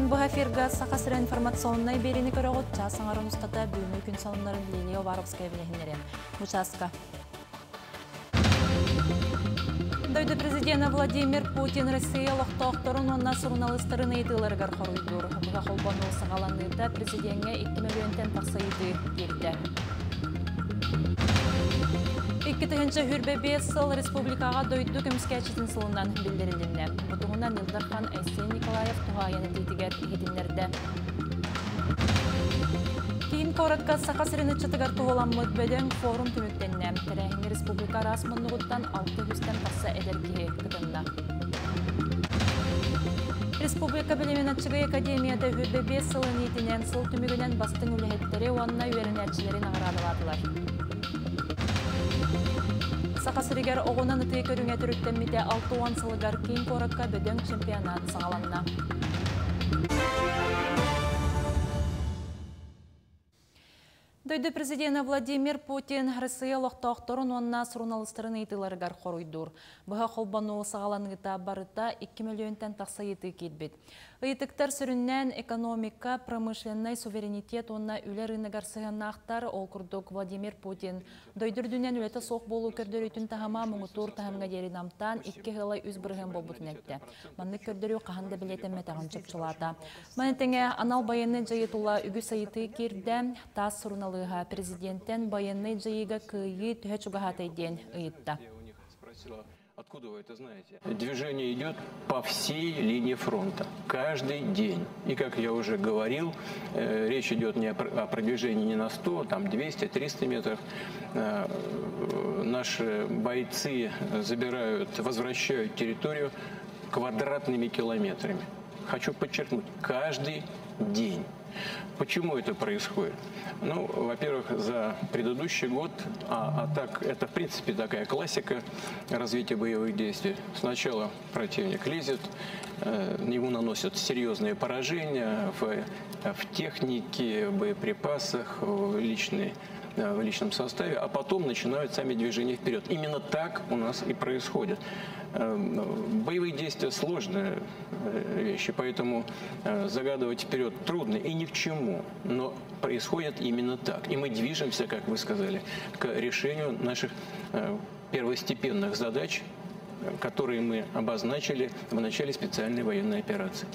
Онон бұға фирға сақасыры информационной берені көріғыт жасыңарын ұстата бүйіні күн салынларын Лилия Варовская білігінерен. Мұчаска. Дойды президент Владимир Путин Россия лоқтоқторын онна журналистарын ейтілерігер қоруйдыр. Бұға қолбану сағаланыйда президентге 2 миллионтен тақсайыды келді. 2-тігінші хүрбе 5 сыл республикаға дойды көміскәчетін сылынан білдірілінне. Бұтығынан Илдархан Айсен Николаев тұғайыны дейдігер егедінлерді. Кейін қораққа сақасырыны чытығар туғыламыд бөдің форум түміктенне. Тәрәхіне республика расмынығыттан 600-тен тақса әдерге күтінна. Республика біліменатчығы академияда хүрбе 5 сылын етінен сыл түмігінен бастың үліхеттері онына үйерін әтшілерін ағырадыладылар. Сақасырыгер оғынан ұты көріңе түріктенмеде 6 сылығар кейін қораққа бөдің чемпионат сағаланна. Дойды президент Владимир Путин Россия лоқтоқторын онна журналистарын ейтілерігер қоруйдыр. Бұға қолбану сағаланығыта барыта 2 миллионтен тақса еті кетбет. Ыйтықтар сүріннен экономика, промышленный суверенитет онна үлер рынығар сығаннақтар ол күрдік Владимир Путин. Дойдырдүнен үлеті соқ болу көрдір үтін тағама мұңытур тағымға дері намтан 2 ғылай үз бірген болбытын әтті. Манны көрдірі қағанды білетенме тағын чөпчылата. Манетіңе анал байыны жайытула үгі сайыты керді тас сұрыналыға президенттен байыны жайыға күйі түхе чуғағатайден ұйытта. Откуда вы это знаете? Движение идет по всей линии фронта, каждый день. И, как я уже говорил, речь идет не о продвижении не на 100, там 200, 300 метров. Наши бойцы возвращают территорию квадратными километрами. Хочу подчеркнуть, каждый день. Почему это происходит? Ну, во-первых, за предыдущий год, так это в принципе такая классика развития боевых действий. Сначала противник лезет, ему наносят серьезные поражения в технике, в боеприпасах, в личном составе, а потом начинают сами движения вперед. Именно так у нас и происходит. Боевые действия сложные вещи, поэтому загадывать вперед трудно и ни к чему, но происходит именно так. И мы движемся, как вы сказали, к решению наших первостепенных задач, которые мы обозначили в начале специальной военной операции.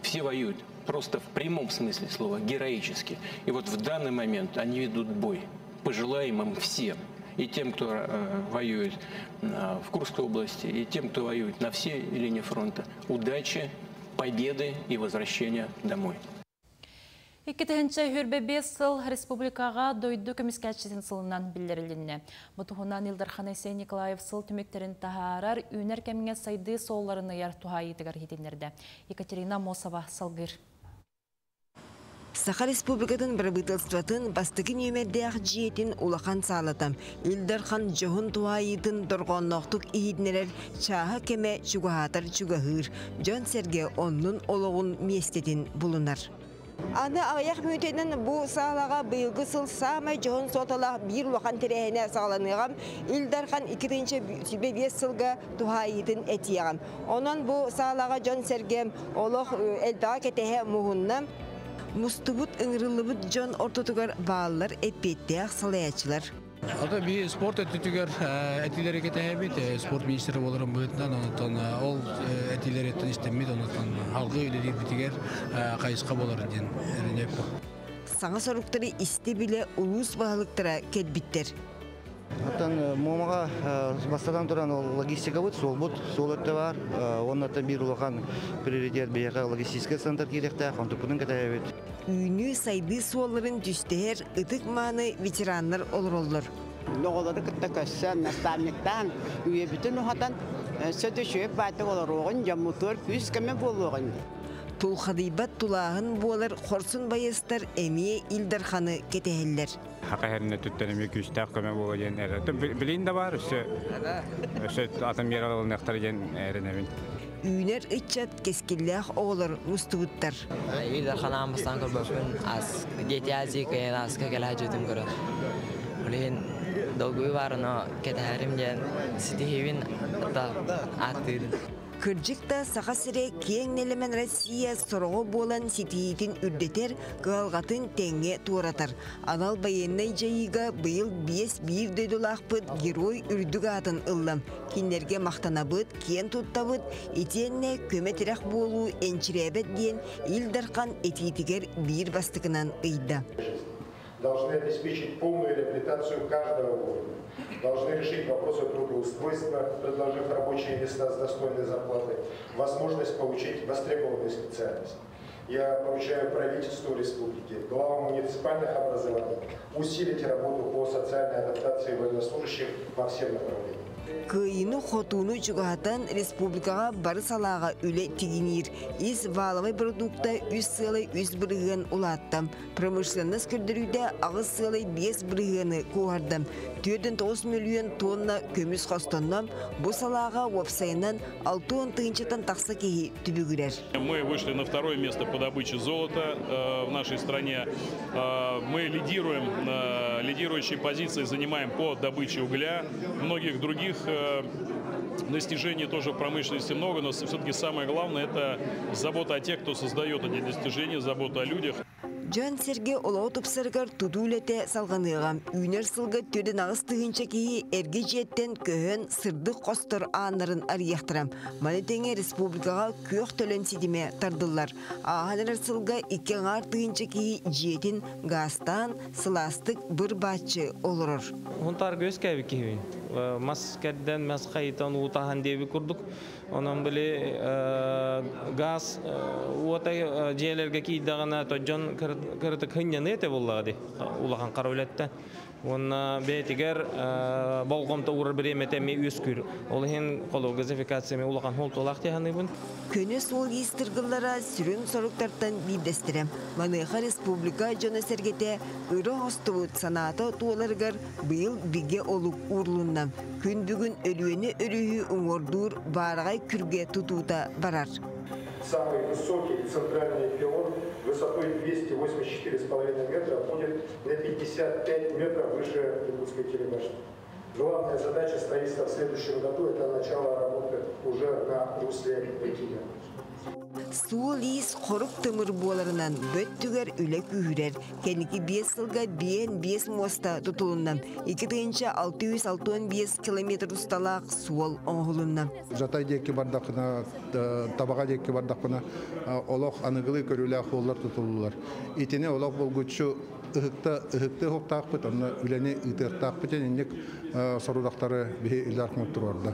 Все воюют просто в прямом смысле слова, героически. И вот в данный момент они ведут бой. Пожелаем им всем. И тем, кто воюет в Курской области, и тем, кто воюет на всей линии фронта. Удачи, победы и возвращения домой. 2-тігінші хүрбе 5 сыл республикаға дойды көміскәтшісін сылынан білдірілінне. Бұтығынан Илдархан Айсен Николаев сыл түмектерін тағарар, үйнер кәміңе сайды солларыны яр туға етігер хетенлерді. Екатерина Мосова салғыр. Саха республикатын правительстватын бастығы нөмердеяқ жиетін улахан сағалатам. Илдархан жоғын туайытын дұрғаннақтық иеднерер чаға кеме чуғатар чуғағыр. Жон Серге онның олығын местетін бұлынар. Аны аяқ мүйтенін бұл сағалаға бұйылғы сыл самай жоғын сотала бір уақан терехіне сағаланығам. Илдархан 2-5 сылға туайытын әтияғам. Онан бұл сағалаға Жон Серге олық әлдаға кетеге мұғыннам. Мустубут ыңрылыбыт Жон ортотугар бағалар әтпеттеяқ салаячылар. Ата би спорт әттігер әтилері кетәбет, спорт министрі болырын бұйтынан, онытан ол әтилері әттін істемейді, онытан алғы үйлері бітігер қайысқа болыр ден әрінеп. Саңа соруқтары істе біле ұлыс бағалықтыра кетбіттер. Оттан момаға бастадан тұран логистика бұд, сол бұд, сол өтті бар. Оннаты бір ұлақан приоритет бейеға логистика центр керекті, қонтықпының кетәбет. Үйіні сайды суоларын түстер ұтық маны ветеранлар олыр. Лоғылары күтті көссен, наставниктан, үйе бүтін ұғатан сөті шөп бәті олар оғын, жамутыр күз кәме болуғын. Тұлқадайбат тұлағын болар қорсын байыстар әмие Илдарханы кетәхеллер. Хақайарына түттенеме күстәқ көме болу ден әрі. Білейін да бар, өсі атым ер алылын әқтар ден әрінемін. Үйнер үтчат кескілләқ оғылар мұстыбыттар. Илдархан амыстан көрбөпін, дети азии кайын асқа кәлі әжетім көрі. Білейін долгуй барыны кетәрім ден сетихевін аттыды. Кырджыкта сақасыре кеңнелемен Россия сұрғы болан сетиетін үрдетер ғалғатын тәңе туаратар. Анал байеннай жайыға бұйыл 5-1 дөйдулақпыд герой үрдіг атын ыллам. Кинлерге мақтанабыд, кен туттабыд, етенне көметірек болу энчіребет ден илдарқан этитігер бір бастықынан ыйда. Должны обеспечить полную реабилитацию каждого уровня. Должны решить вопросы трудоустройства, предложив рабочие места с достойной зарплатой, возможность получить востребованную специальность. Я поручаю правительству республики, главам муниципальных образований усилить работу по социальной адаптации военнослужащих во всех направлениях. Кыйыны хотуну чугатан республикаға бары салаға үле тигинир. Из валовай продукта 3 сылай 3 бірігін улаттам. Промышленность көрдіруде ағыз сылай 5 бірігіні көғардам. 4-9 миллион тонна көміс қостоннам. Бұл салаға вапсайынан 6 тыңчатан тақса кейі түбігірер. Мы вышли на 2-е место по добыче золота в нашей стране. Мы лидируем, лидирующие позиции занимаем по добыче угля. Многих других достижений тоже в промышленности много, но все-таки самое главное — это забота о тех, кто создает эти достижения, забота о людях. Жан Серге олау тупсаргар тудулете салғаныгам. Үйнер сылға төден ағыз тұғынша кейі әрге жеттен көхін сырдық қостыр анарын арияқтырам. Манетеңе республикаға көк төлен сидеме тардылар. Ағанырар сылға 2 ғар тұғынша кейі жетін ғастан сыластық бір бачы олырыр. Онтар көз кәбі кейін. Мас кәдден мәс қайытан ұтахан деби күрдік. Onun böyle gaz uata jelerge kiydagana tojon kırtık hınyanı ete bulladı ulakan karavlette. Ona betiger bolgomta uğrar bir emetemi üskür. Olhen kolu gazifikasyonu ulakan holtolakti hanıbın. Köne sol istırgılara sürün soruklardan bildirem. Manıha Respublika Jona Sergete ırı hostuvut sanata tuğlargar bıyıl bige oluk urlundan. Gün bugün ölüğünü ölüğü umordur baragay kürge tutuda barar. Самый высокий центральный пилон высотой 284,5 метра будет на 55 метров выше Иркутской телебашни. Главная задача строительства в следующем году – это начало работы уже на русле реки. Суыл ис қорық тымыр боларынан бөттігер үлек үйірер. Кәнекі 5 сылға 5 моста тұтылыннан. 2-665 километр ұсталақ суыл оңғылыннан. Жатай декі бардақына, табаға декі бардақына олық анығылы көрілі қолар тұтылылар. Итіне олық болғытшы ұхықты хоқтақпыт, оны үләне ұтықтақпыт, енек сорудақтары бейі үларқын тұрарда.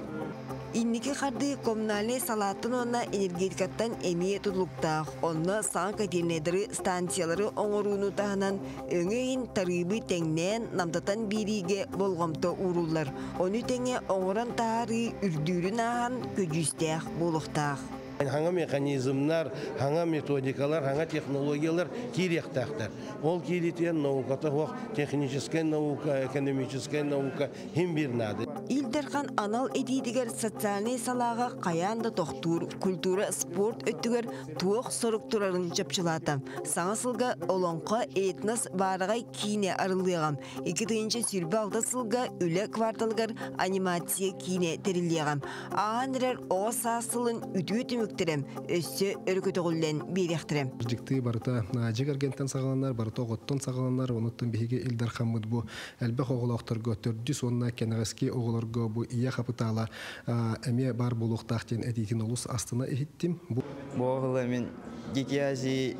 Инники қарды коммунале салаттын онна энергетикаттан әмие тұтылықтақ. Онна саң кәтенедірі станциялары оңыруыны тағынан өңейін тарыбы тәңнен намдатан бириге болғамта урулар. Оны тәңе оңыран тағары үрдүрін ағын көджістәқ болықтақ. Hangi mekanizmlar, hangi metodikalar, hangi технологиялар керектақтар. Ол керетен науката хоқ, техническая наука, экономическая наука хем бернады. Илдерхан анал эдидигер социальный салаға қаянда тоқтур, культура, спорт өттігер туық сорықтурарын жапчылатам. Саңасылға олонқа этнос барағай кейіне арылығам. 2-тінші сүрбі алда сылға үлі кварталғар анимация кейіне теріліғам. Ағанырар оғыз асылын үті өсі өркөті ғылен беректірем. Жікті барыта жегергентен сағаланар, барыта оғыттон сағаланар, оныттың бейге илдар қамыд бұл әлбәқ оғылақтарға түрді сонына кәнігіске оғыларға бұл ия қапытала әме бар болуқтақтен әдейтін олыс астына ехеттім. Бұл оғылы мен гекиязи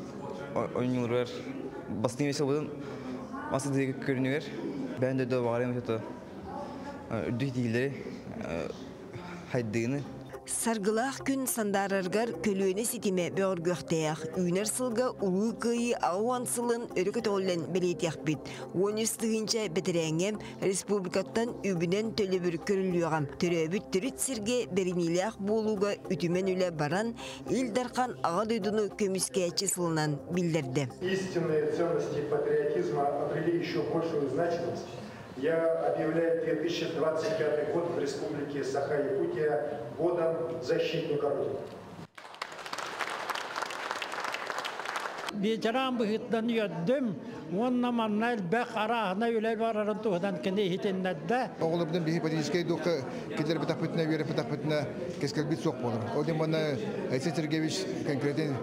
ойынылыр бастың весел бұдым, масылдығы көрінігер, бәнді дөй бағарым өте үрдік дейілдері хайдығыны. Саргылақ күн сандараргар көлөне сетеме бөргөқтәяқ. Үйнер сылға ұлы күйі ауан сылын өрікет олен білетеқ бет. Оныстығынша бітірәңем республикаттан үбінен төлі бір көрілуғам. Түрәбіт түріт сірге берінеліғ болуға үтімен үлі баран, илдарқан аға дойдыны көміскәчі сылынан білдірді. Истинные ценности патриотизма обрели еще большую значимость. Я объявляю 2025 год в Республике Саха-Якутия годом защитника Родины. Вечерам быхыттан йөддім, Onunla manna elbək arağına ülər var arıntuğdan kendi hitenlerde. Oğlumdan bir hipotezikey dokka kiler bir tapıtına veri bir tapıtına keskel bit sok olur. O da bana Aysen Sergeyevich konkreten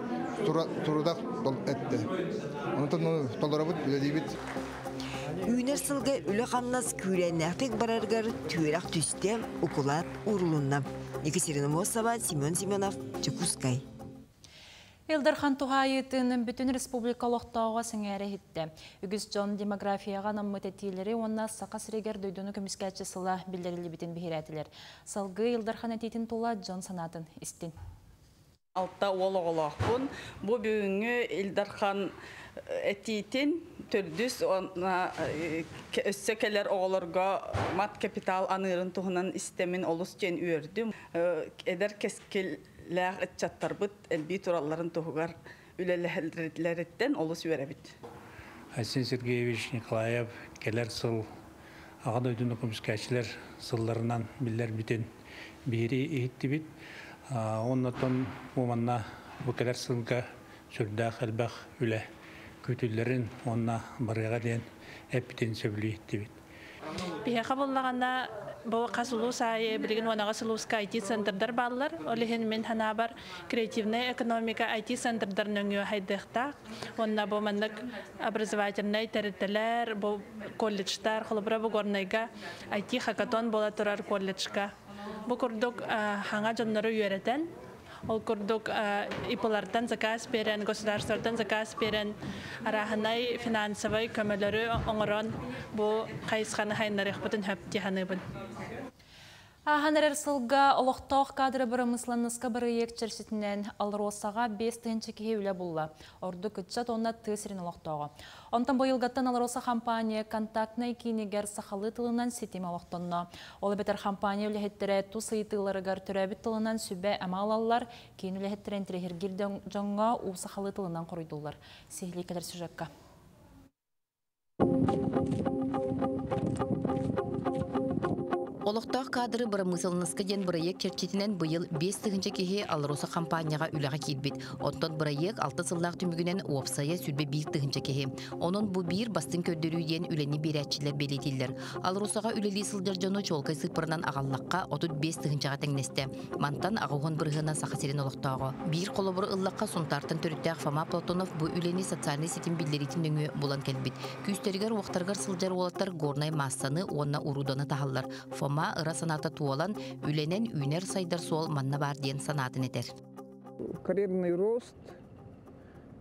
turudak etti. Onun tolerabıt bile Üner sılga üle qamnaz kürenektek barargar tüyrak tüste okulat urulunna. Екатерина Мосова, Семен Семенов, Чекускай. Элдархан Тухайытын бүтін республикалықтауға сіңәрі хитті. Үгіз жон демографияға наммытетилері онна сақас регер дөйдіні көміскәтші сыла білдерілі бітін бігіретілер. Салғы Элдархан әтейтін тула жон санатын істін. Алта олығылақпын. Бұл бүгінгі Элдархан әтейтін түрдіс өссекелер оғылырға мат капитал анырын тұғынан істемін олыс жен үйірдім. Әдер кескелләғ әтчаттар бұд әлбей тұраларын тұғығар үлелереттен олыс үйірәбіт. Айсен Сергеевич Николаев келер сыл ағады өйдің көміскәшілер сылларынан білдер бітен бейірі ехетті біт. Оннатон уманна бұл келер сылға сүрдәқ әлбәқ үлі. Көтілерін онна барыға ден әппітен сөбілі етті бет. Бияқа болағанда бұл қасылу сайы білген онаға сылуысқа IT-центрдар балылар. Олеген мен хана бар креативная экономика IT-центрдар нөңі хайдықтақ. Онна бұл мандық образовательный тәріттілер, бұл колледжтар, құлыбыра бұл горнайға IT-хакатон бола тұрар колледжға. Бұл күрдік хаңа жонлары үйеретін. Ол күрдік ипылардан заказ берен, государствардан заказ берен, арахынай финансовай көмелері оңырон бұл қайысқаны хайнарық бұтын хөпте ханыбын. Аханарар сылға олықтауқ кадры бірімісланысқа бірі екчерсетінен Алросаға 5-тінші кейеулі бұлла. Орды күтчат онна тесірін олықтауға. Онтан бойылғаттан Алроса компания контактнай кейінегер сақалы тылынан сетем олықтонна. Олы бетер компания үліхеттері ту сыйтыларығар түрәбіт тылынан сүбе әмалалар кейін үліхеттерін тірехергерден жоңға у сақалы тылынан қорыйдылар. Сейлі кәдір сүжекка. Олықтақ кадры бұрымысылынысқа ден бұрайек черчетінен бұйыл 5-тігінші кеге Алроса компанияға үліға келбет. Онтан бұрайек 6 сыллақ түмігінен уапсая сүрбе 1-тігінші кеге. Onun bu bir bastın kördürüydен үлені берәтчілер белетелер. Алросаға үлелі сылдар жону чолкай сыпырынан ағаллаққа 35-тігіншіға тәңнесті. Мантан ағуғын бұрғына сақасерен олықтағы. Bir қолыбыр ыллаққа сұнтартын түріттәқ Фома Платонов bu үлені социальный сетен білдеретін өңі болан кәлбет. Күстергер уақтарғар сылдар олаттар горнай массаны онна уруданы тағалар. Фома ыра саната туолан үленен үйнер сайдар суол манна бар ден санатын етер. Карьерный рост,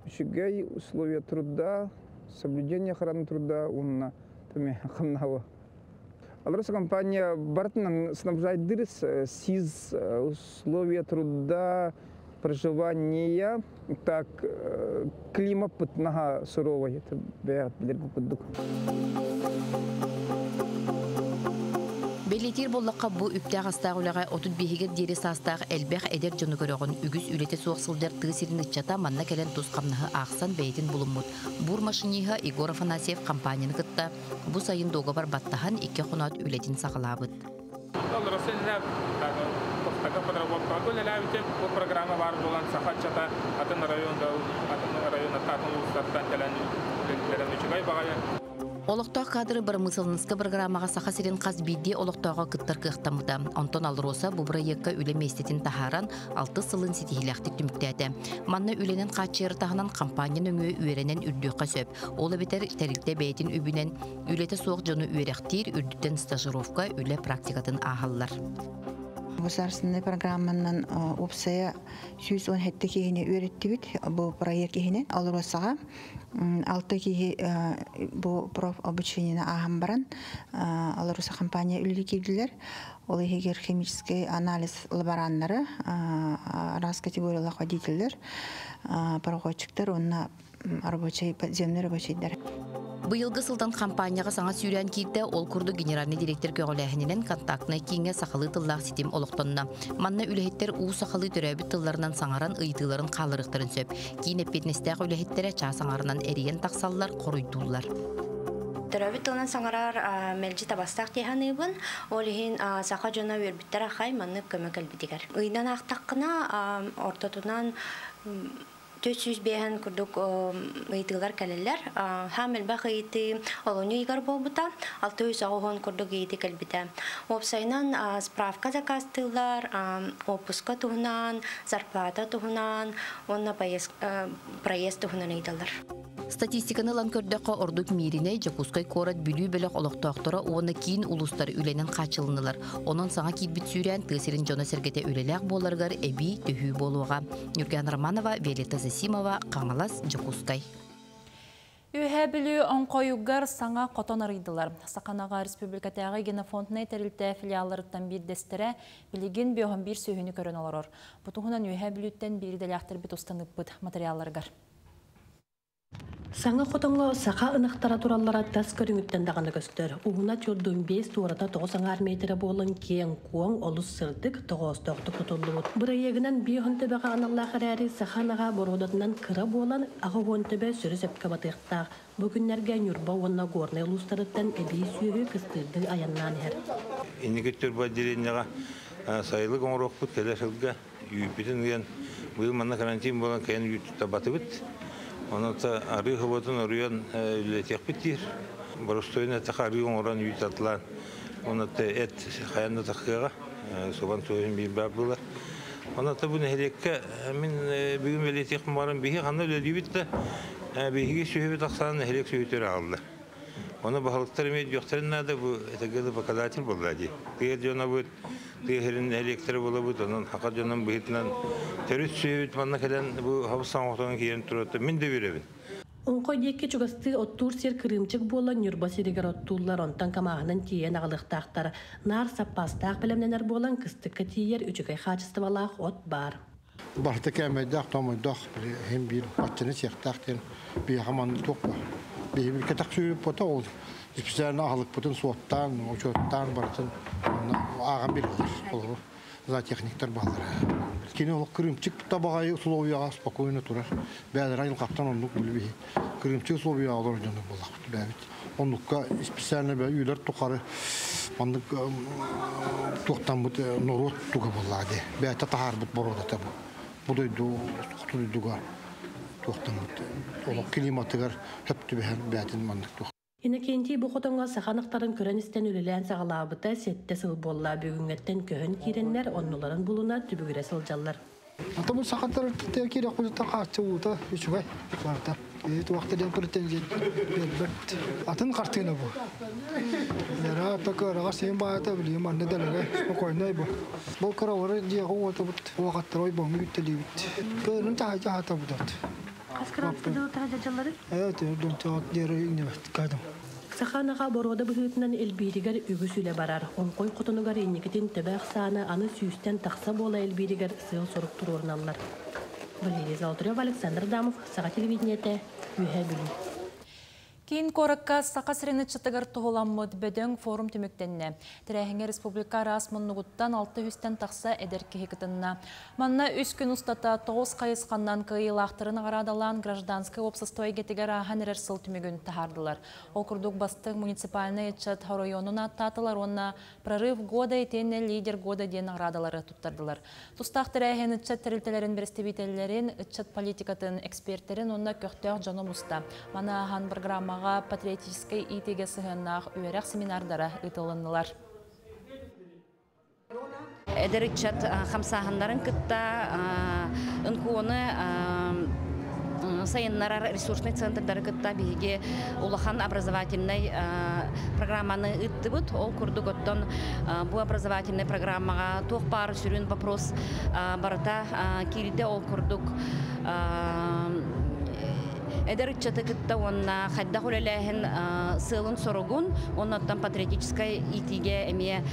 үшігей условия труда, соблюдение охраны труда, унна тами хамнава. Алроса компания бартынан снабжает дырыс сиз условия труда, проживания, так климат пытнага суровый, это бәғат білергі күддік. Белетир боллаққа бұ үптәғ астағы үліға 35-гер дері састағы әлбәқ әдер жоны көріғын үгіз үлеті соқсылдар тығысырын үтчата манна кәлін тұз қамнығы ақсан бәйтін бұлыммұд. Бұр машиниға Игор Афанасьев компанияны қытта бұ сайын доға бар баттахан 2 құнат үлетін сақылабыд. Олықтақ кадры бір мысылынысқа программаға сақа сирен қаз бейде олықтауға күттір қықтамыда. Антон Алроса бұл проектқа үлем естетін тахаран 6 сылын сетихиләқтік түміктәді. Манна үленен қатшыр тағынан компаниян өңі үйеренен үрдіққа сөп. Олы бетер тәрікті бәйтін үбінен үлеті соқ жоны үйеректер үрдіктен стажировка үле практикатын ағалар. Государственная программанан опсая 117 кегене үйреттибит бу проект кегене Алросага 6 кеге бу проф обучениене агам баран Алроса компания үлли кирдилер. Ол егер химический анализ лаборанттары раз категориялык водительдер, пароходчиктер, онна рабочий подземный рабочийдер. Быйылғы сылдан компанияға саңа сүйрен кейді ол күрді генеральный директор көғіләхінен контактына кейінге сақалы тыллақ сетем олықтонына. Манна үліхеттер ұу сақалы түрәбі тылларынан саңаран ұйтыларын қалырықтырын сөп. Кейін әппетнестәқ үліхеттері ча саңарынан әриен тақсалылар қорыйтулар. Түрәбі тылынан саңарар мәлжі табастақ дейханыбын, олығын сақа жона өрбіттер ақай манны көмек әлбетігер. Үйнан ақтаққына ортатынан 400 бейін күрдік ұйтылар кәлілер. Хамел бақ ұйты олуны игар болбыта, 600 ағуғын күрдік ұйты кәлбіті. Опсайнан справка закастылар, опуска тұғынан, зарплата тұғынан, онна проезд тұғынан ұйдалар. Статистиканы лан көрдөккө ордук мирине Жакускай корат бүлүү бөлөк олоктоктора оны кийин улустар үленен качылынылар. Онон саңа кийбит сүүрен тысырын жона сергете үлелек боларгар эби төхүү болуга. Нурган Романова, Виолетта Засимова, Каңалас, Жакускай. Үйе білі оңқойугар саңа қотон арыйдылар. Сақанаға республикатағы генофондны тәрілті филиаларыттан бір дестері білеген бүйоғын бір сүйіні көрін оларыр. Бұтығынан үйе біліттен бір дәліқтір біт ұстанып бұд материалларғар. Саңа қотонлы сақа ынықтара тураллара тас көріңіттен дағаны көстер. Уғына чөрдің 5 туарата 90 метрі болын кең қуаң олыс сырдық 9-тоқты құтылуыд. Бұра егінен бейхін төбеға аналлағы әрі сақанаға бородатынан кыра болан ағығын төбе сүрі сөпкі батықтақ. Бүгінлерге нүрба онына горны ұлыстарыттан әбей сүйі кыстырды аяннан әр. Инегеттер ба деренеға сайылы қоңырық бұд кәлі жылға үйіппетін ұян бұйыл манна карантин болан кәйін үйітті баты бұд. Онда ары хаватын орыян үлетек битир. Барыстойна тақа ары оңыран үйт атылан. Онда эт хаянна тақыға, собан тойын бейін бәп болар. Онда бұны хелекке, мен бүгін үлетек барын бейі қанна үледі бітті. Бейіге сүйебі тақсанын хелек сүйетері алды. Оны бағалықтар емейді жоқтарын нады бұл әтігілі показатель болды. Қиыр жона бұд, қиырын электері бола бұд, оның хақат жонан бұхетінен теріс сүйебіт манна кәден бұл хабыстан оқтығын кейерін тұрады. Мен де беребін. Онқой декке чугасты оттур сер кырымчык бола нюрба серигер оттулар онтан камағынан тиен ағылықтақтар. Нар саппастақ білімненер болан кыстыққа тиер үчікай қачыстывалақ от бар. Барты кәмәддақ, томайдақ, hem bir батчыны сектақтен bir хаманды тоқпа. Bir кетақ сүйіп бота ол. İpsәрін ағылық бұтын суоттан, очоттан бартын ағам бір olur. За техниктер балар. Кені ол кырымчык табағай условияға спокойно тұрар. Бәдір айыл қаптан онлық білбей. Кырымчык условияға олар жөні болақ. Бәбіт. Онлыққа İpsәріне бәй үйлер тұқары. Мандық тоқтан бұт нұрот тұға болады. Бәйті тағар бұт бұруда табы. Бұдайду, құтылдуға тоқтан бұт. Олық климатығар хөпті бәйтін мандық тоқ. Инекенти бұқытыңға сақанықтарын көріністен үлілән сағалабыта сетте сыл болла бүгінгеттен көхін керенлер оннуларын бұлына түбігіре сылжалар. Атамын сақаттар керек құлыта қағатшы ұлыта үшігай барда. Туақтардан көріттен бербірт. Атын қартыны бұл. Лера пәкіраға сен байыта білейім анны дәлігі спокойнай бұл. Бұл қырауыры деғі оты бұд. Оғаттар ой бағымы үттелей бұд. Көрінің тағайта хата бұдат. Саханаға борода бұхытынан әлбейдігер үгісілі барар. Онқой құтынығар енекетін төбәқ саны аны сүйістен тақса бола әлбейдігер сыл сұрық тұр орналар. Валерий Золотарев, Александр Дамов, Саға телевидениеті, Үйе білі. Кейін коракка сақа сірені чытығыр тұғыламыд бөдөң форум түміктенне. Тірәхіңе республика расмыннығыттан 600-тен тақса әдер кехекітінна. Манна үс күн ұстата 9 қайысқаннан күйілақтырын ғарадалан гражданскай опсыстой кетігер ағын әрер сыл түмігін тахардылар. Ол күрдік бастық муниципальный etчат районына татылар онна прорыв года етені лидер года ден ғарадалары тұттардылар. Тұстақ тірәхін etчат тірілтелерін берестебетелерін, etчат политикатын эксперттерін онна көқтеғ жоным ұста. Мана аған программа патриотической итеге сығыннақ үйерек семинардара ұтылынылар. Эдеричат хамсағындарын күтті ұнқуыны сайыннарар ресурсный центрдары күтті бейге улахан образовательный программаны үтті бұд. Ол күрді көттін бұл образовательный программаға тоқ бар сүрін вопрос барыта келді ол күрдік Эдер чаты кытта онна хадда хулелехин сылын соругун, оннаттан патриотической итиге эме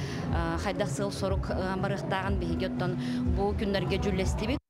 хадда сыл сорук барықтағын бейгеттон бұл күннерге жүлестебет.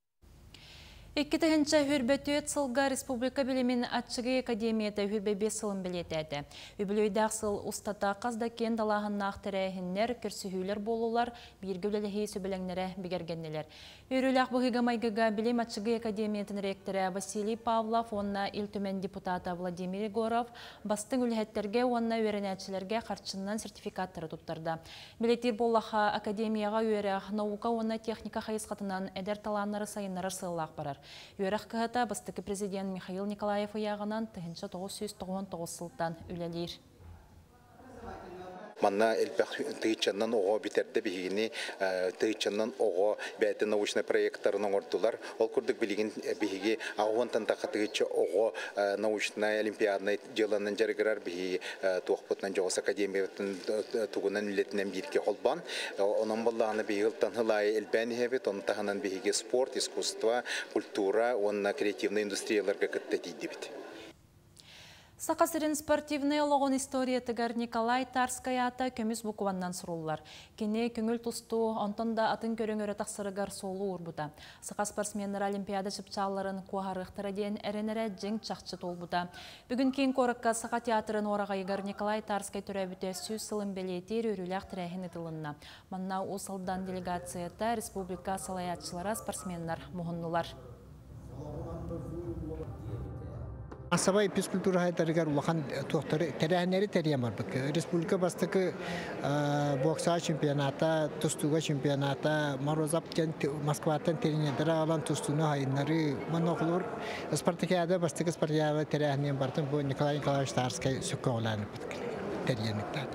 Иккетігінші хүрбөтөт сылға республика білімін атшығы академияты хүрбебе сылын білетеді. Үбілөйдақ сыл ұстата қазда кен далағыннақ тірәйіннер, көрсігілер болулар, бергілі сөбіліңнері бігергеннелер. Үріләқ бұғыға майгыға білім атшығы академиятын ректоры Василий Павлов, онна илтүмен депутата Владимир Егоров, бастың үлхеттерге, онна өренәтшілерге қарчыннан сертификаттары тұттырды. Билетир болаға академияға өрәқ наука, онна техника қайысқатынан әдер таланлары сайынлары сыллақ барар. Үйерек кыһата бастыкы президент Михаил Николаев уяғынан 1999 сылтан үлелер. Манна элбэх тыйчаннан ого битерде бигини тыйчаннан ого бәте научный проекттарын ордулар. Ол курдык билигин биги агонтан такытыгыча ого научный олимпиадный жыланын жаргырар биги туохпутнан жогос академиятын тугунан миллетинен бирке холбан. Онон балланы бигылтан хылай элбәни хебет, он таханан биги спорт, искусство, культура, онна креативный индустрияларга кыттетиди бит. Сақасырын спортивный олығын история тігір Николай Тарскаята көміз бұқуаннан сұрулар. Кене көңіл тұсту, онтында атын көріңірі тақсырығар солу ұрбыда. Сақа спортсменлер олимпиада шыпчаларын қуағарықтыра дейін әрінірі жең чақчы толбыда. Бүгін кейін қорыққа Сақа театрын орағайығар Николай Тарскай түрәбіте сөз сылын белетер өріләқ тірәхін етілінна. Манна осылдан делегацията республика салаятшылара спортсменлер мұғыннулар. Асабай физкультура хайдарыгар улахан туохтары терәһнәре тәрия барбык. Республика бастыкы бокса чемпионата, тустуга чемпионата, Морозовтан Москватан теренедер алан тустуна хайнары моноклор. Спартакиада бастыкы спартакиада терәһнәре бартын бу Николай Николаевич Тарский сөкөләнеп теренектән.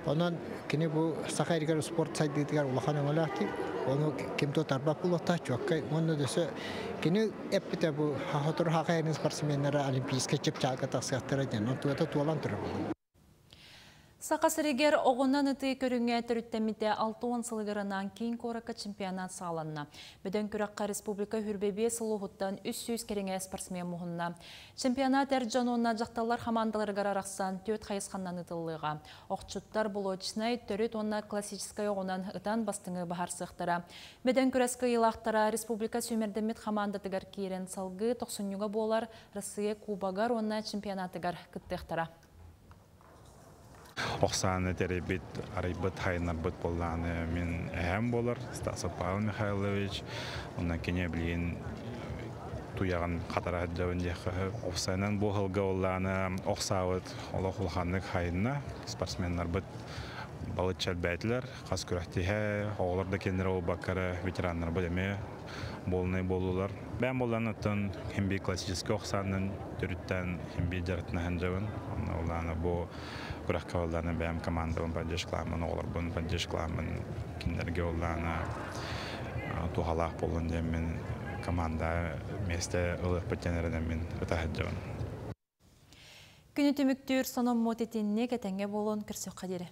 Онан кине бу Сахаригар спорт сайдыгар улахан олахты. Onu kimto tarba pulota çokka onu dese kini epte bu hatur hakayın sportsmenlere olimpiyaska çıpçaga tasgattıracağım. Onu tuata tualan turur. Сақасырегер оғынан үті көріңе түріттеміде 6-10 сылығырынан кейін қораққа чемпионат сағаланна. Бөден күраққа республика хүрбебе сылуғыттан 300 кереңе спортсмен мұғынна. Чемпионат әрджан онына жақталар хамандаларығар арақсан төт қайысқаннан ұтылыға. Оқчуттар бұл өтшінай түріт онына классическай оғынан ұтан бастыңы бағар сықтыра. Бөден күрәскі елақтара республика сөмердемет хамандатығар кейрен салғы 90-ға болар Россия Кубагар онына чемпионатығар күттіқтара. Оксаны теребит, арайбыт хайнар быт болланы мен әһәм болар, Стасов Павел Михайлович, оннан кене билген туяган катара жабын жакы. Оксанан бу хылга олланы оксавыт, олох улханнык хайнна, спортсменнар быт балычар бәйтләр, кас күрәхтиһә, оглар да кендер ол баккара ветераннар бөлеме болны болулар. Бәм болланытын һәм би классический оксанын төрүттән һәм би жаратна ханжабын, олланы бу Kurak kavallarına benim komandamın panjış kılamın, oğlar bunun panjış kılamın, kinderge oğlarına tuhalaq bolun demin komanda meste ılıq bütçenerden min rıtahıcıvın. Günü tümüktür sonun motetinine ketenge bolun kürsü kadiri.